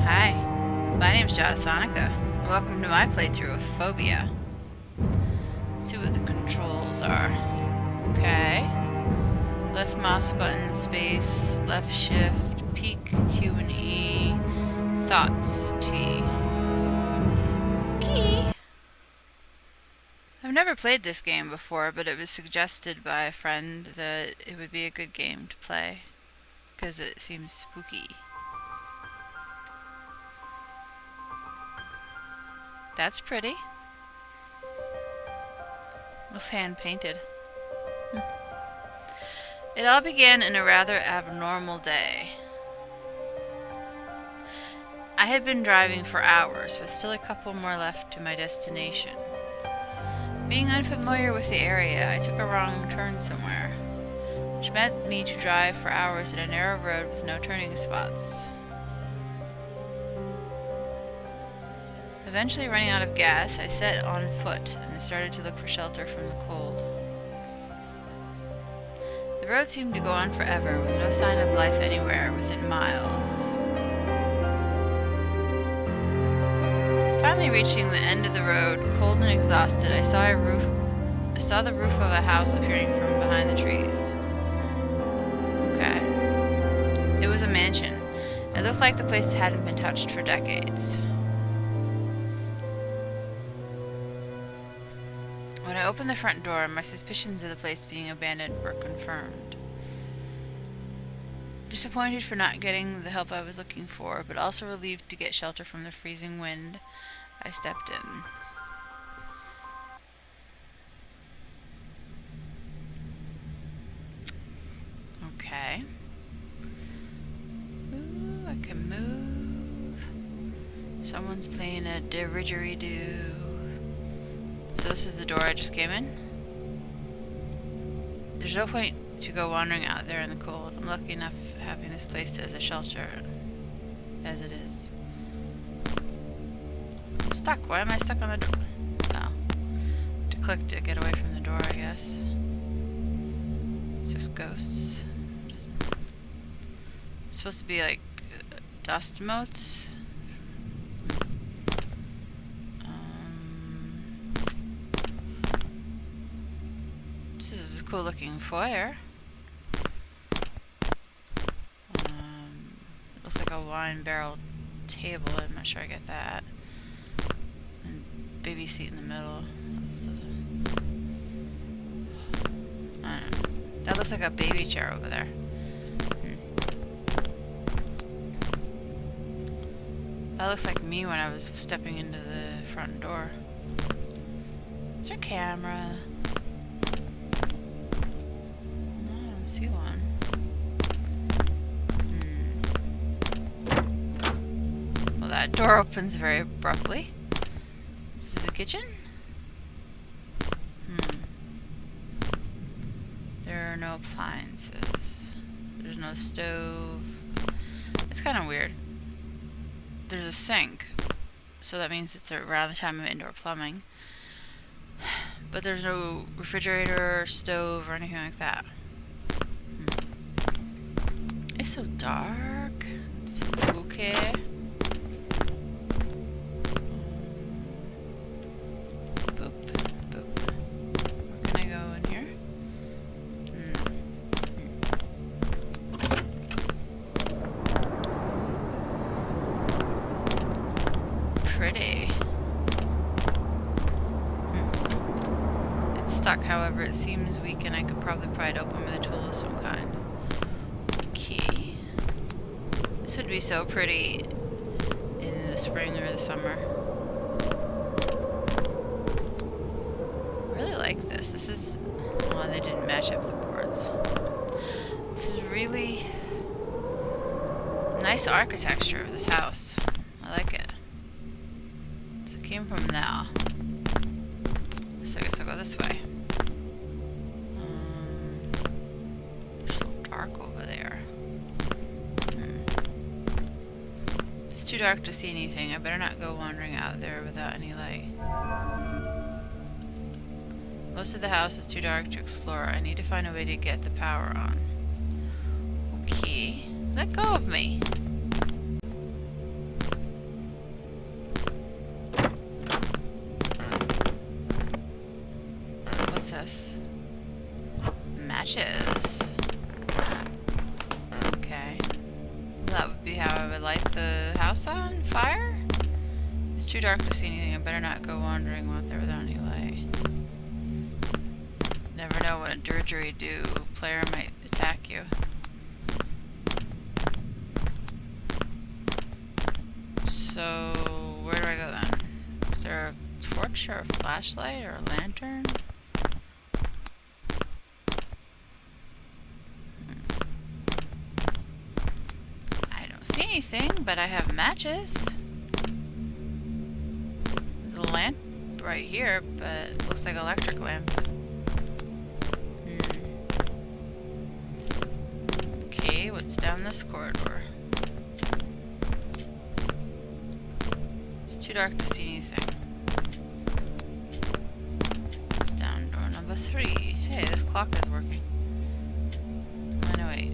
Hi, my name's Sonica. Welcome to my playthrough of Phobia. Let's see what the controls are. Okay. Left mouse button, space, left shift, peek, Q and E, thoughts, T. Key. I've never played this game before, but it was suggested by a friend that it would be a good game to play, because it seems spooky. That's pretty. Looks hand-painted. It all began in a rather abnormal day. I had been driving for hours, with still a couple more left to my destination. Being unfamiliar with the area, I took a wrong turn somewhere, which meant me to drive for hours in a narrow road with no turning spots. Eventually running out of gas, I set on foot and started to look for shelter from the cold. The road seemed to go on forever, with no sign of life anywhere within miles. Finally reaching the end of the road, cold and exhausted, I saw the roof of a house appearing from behind the trees. Okay. It was a mansion. It looked like the place hadn't been touched for decades. When I opened the front door, my suspicions of the place being abandoned were confirmed. Disappointed for not getting the help I was looking for, but also relieved to get shelter from the freezing wind, I stepped in. Okay. Ooh, I can move. Someone's playing a didgeridoo. So this is the door I just came in. There's no point to go wandering out there in the cold. I'm lucky enough having this place as a shelter as it is. I'm stuck. Why am I stuck on the door? Oh. To click to get away from the door, I guess. It's just ghosts. It's supposed to be like dust motes. This is a cool looking foyer. It looks like a wine barrel table. I'm not sure I get that. And baby seat in the middle. I don't know. That looks like a baby chair over there. That looks like me when I was stepping into the front door. Is there a camera? No, I don't see one. Well, that door opens very abruptly. This is the kitchen? There are no appliances. There's no stove. It's kind of weird. There's a sink, so that means it's around the time of indoor plumbing. But there's no refrigerator, or stove, or anything like that. It's so dark. It's spooky. Boop, boop. Where can I go in here? Pretty. It's stuck, however, it seems weak and I could probably pry it open with a tool of some kind. Okay. This would be so pretty in the spring or the summer. I really like this. This is... Oh, they didn't match up the boards. This is really nice architecture of this house. I like it. Came from there. So I guess I'll go this way. It's a little dark over there. It's too dark to see anything. I better not go wandering out there without any light. Most of the house is too dark to explore. I need to find a way to get the power on. Okay. Let go of me. matches. Okay. That would be how I would light the house on fire? It's too dark to see anything. I better not go wandering out there without any light. Never know what a didgeridoo player might attack you. So, where do I go then? Is there a torch or a flashlight or a lantern? I don't see anything, but I have matches. The lamp right here, but it looks like an electric lamp. Okay, what's down this corridor? It's too dark to see anything. It's down door number 3. Hey, this clock is working. Oh, no, wait.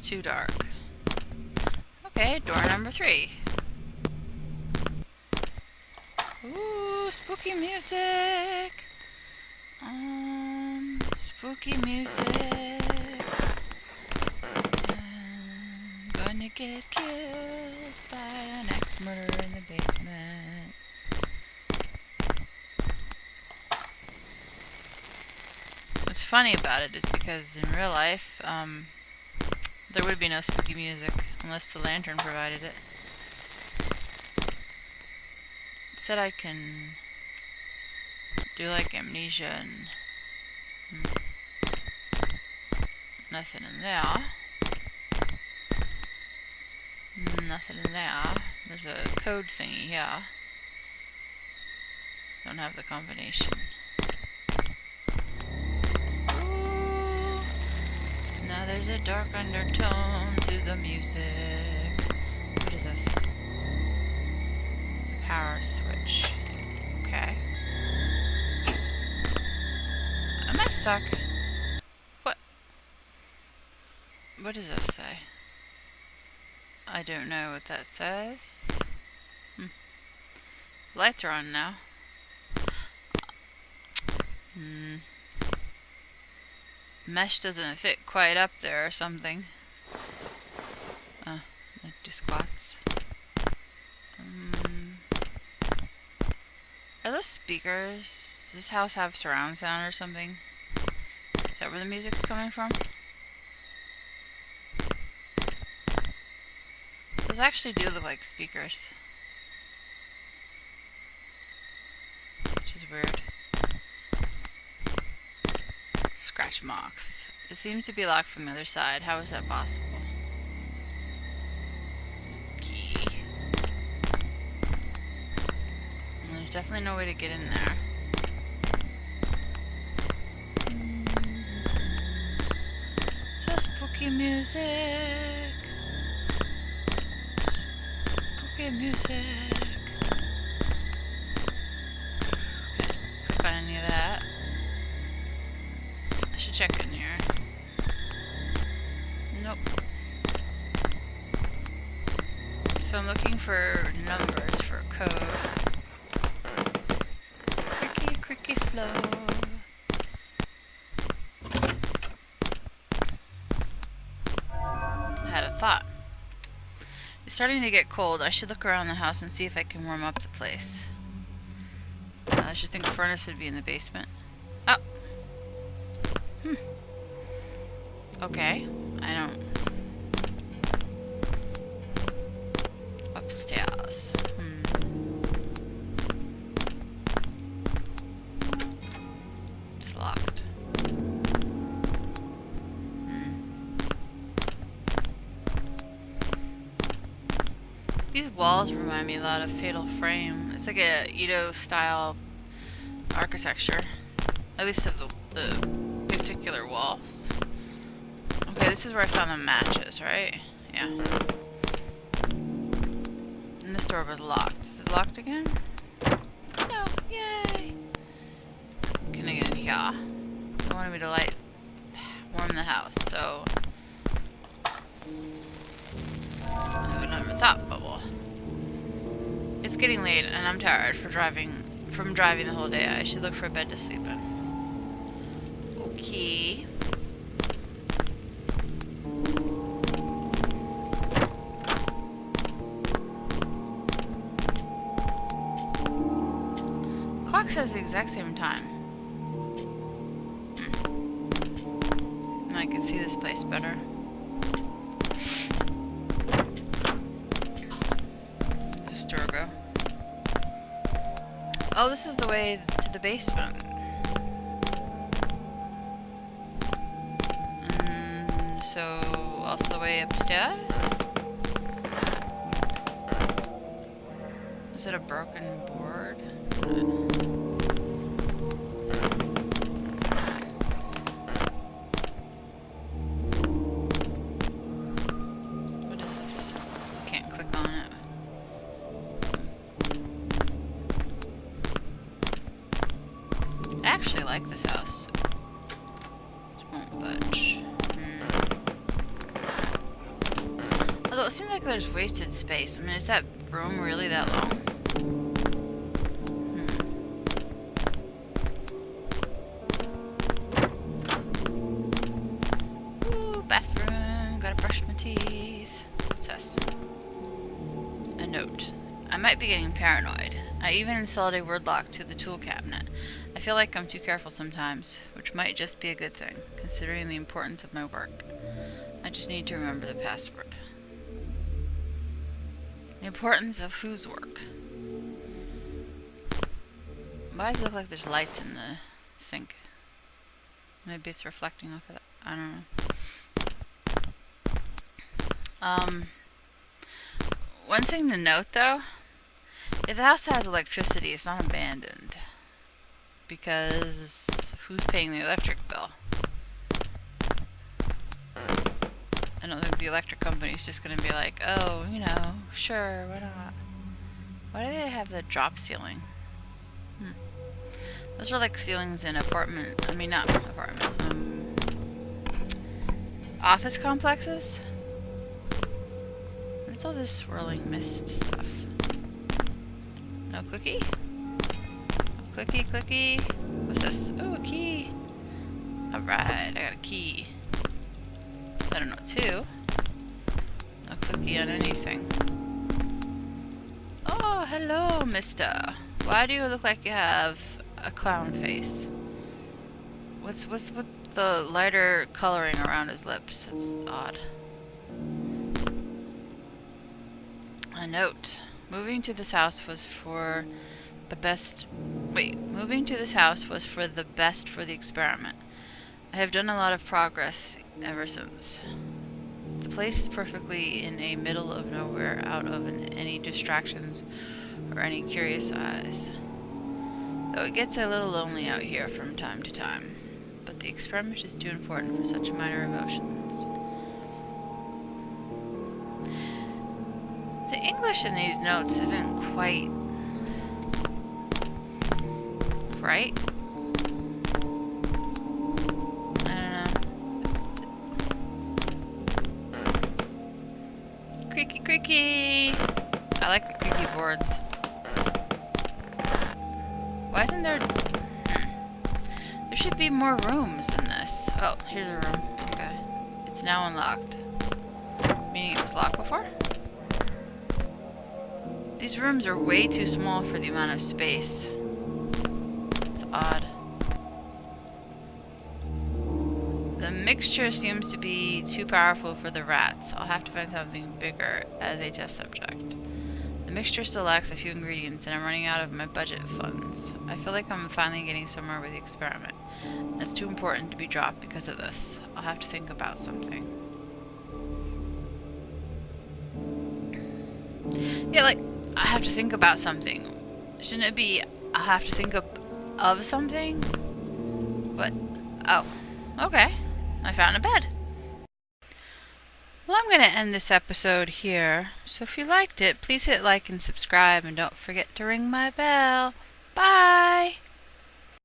Too dark. Okay, door number 3. Ooh, spooky music. Spooky music. I'm gonna get killed by an axe murderer in the basement. What's funny about it is because in real life, there would be no spooky music unless the lantern provided it. Instead I can do like amnesia and nothing in there. Nothing in there. There's a code thingy here. Don't have the combination. Now there's a dark undertone to the music. What is this? The power switch. Okay. Am I stuck? What? What does this say? I don't know what that says. Lights are on now. Mesh doesn't fit quite up there or something. Like do squats. Are those speakers? Does this house have surround sound or something? Is that where the music's coming from? Those actually do look like speakers. Which is weird. Scratch marks. It seems to be locked from the other side. How is that possible? Key. Well, there's definitely no way to get in there. Just spooky music. Spooky music. Okay, click on any of that. I should check in here. Nope. So I'm looking for numbers for code. Cricky, cricky flow. I had a thought. It's starting to get cold. I should look around the house and see if I can warm up the place. I should think the furnace would be in the basement. Oh. Okay, I don't... Upstairs. It's locked. These walls remind me a lot of Fatal Frame. It's like a Edo-style architecture. At least of the particular walls. Okay, this is where I found the matches, right? Yeah. And this door was locked. Is it locked again? No. Yay! Can I get in here. They wanted me to warm the house, so I have another top bubble. It's getting late and I'm tired from driving the whole day. I should look for a bed to sleep in. Okay. Clock says the exact same time. I can see this place better. There's Durgo. Oh, this is the way to the basement. So, also the way upstairs? Is it a broken board? What is this? Can't click on it. I actually like this house. It won't budge. Although it seems like there's wasted space. I mean, is that room really that long? Ooh, bathroom. Gotta brush my teeth. What's this? A note. I might be getting paranoid. I even installed a word lock to the tool cabinet. I feel like I'm too careful sometimes, which might just be a good thing, considering the importance of my work. I just need to remember the password. The importance of whose work? Why does it look like there's lights in the sink? Maybe it's reflecting off of that. I don't know. One thing to note though, if the house has electricity, it's not abandoned. Because who's paying the electric bill? I don't think the electric company's just gonna be like, oh, you know, sure, why not? Why do they have the drop ceiling? Those are like ceilings in office complexes? What's all this swirling mist stuff? No cookie? No cookie, cookie. What's this? Oh, a key. Alright, I got a key. I don't know, two. No cookie on anything. Oh, hello, mister. Why do you look like you have a clown face? What's with the lighter coloring around his lips? It's odd. A note. Moving to this house was for the best for the experiment. I have done a lot of progress ever since. The place is perfectly in a middle of nowhere, out of any distractions or any curious eyes. Though it gets a little lonely out here from time to time, but the experiment is too important for such minor emotions. The English in these notes isn't quite right. Creaky, creaky. I like the creaky boards. Why isn't there... There should be more rooms than this. Oh, here's a room. Okay. It's now unlocked. Meaning it was locked before? These rooms are way too small for the amount of space. It's odd. The mixture seems to be too powerful for the rats. I'll have to find something bigger as a test subject. The mixture still lacks a few ingredients and I'm running out of my budget funds. I feel like I'm finally getting somewhere with the experiment. It's too important to be dropped because of this. I'll have to think about something. Yeah, like, I have to think about something. Shouldn't it be, I have to think of something? What? Oh, okay. I found a bed. Well, I'm going to end this episode here. So if you liked it, please hit like and subscribe and don't forget to ring my bell. Bye!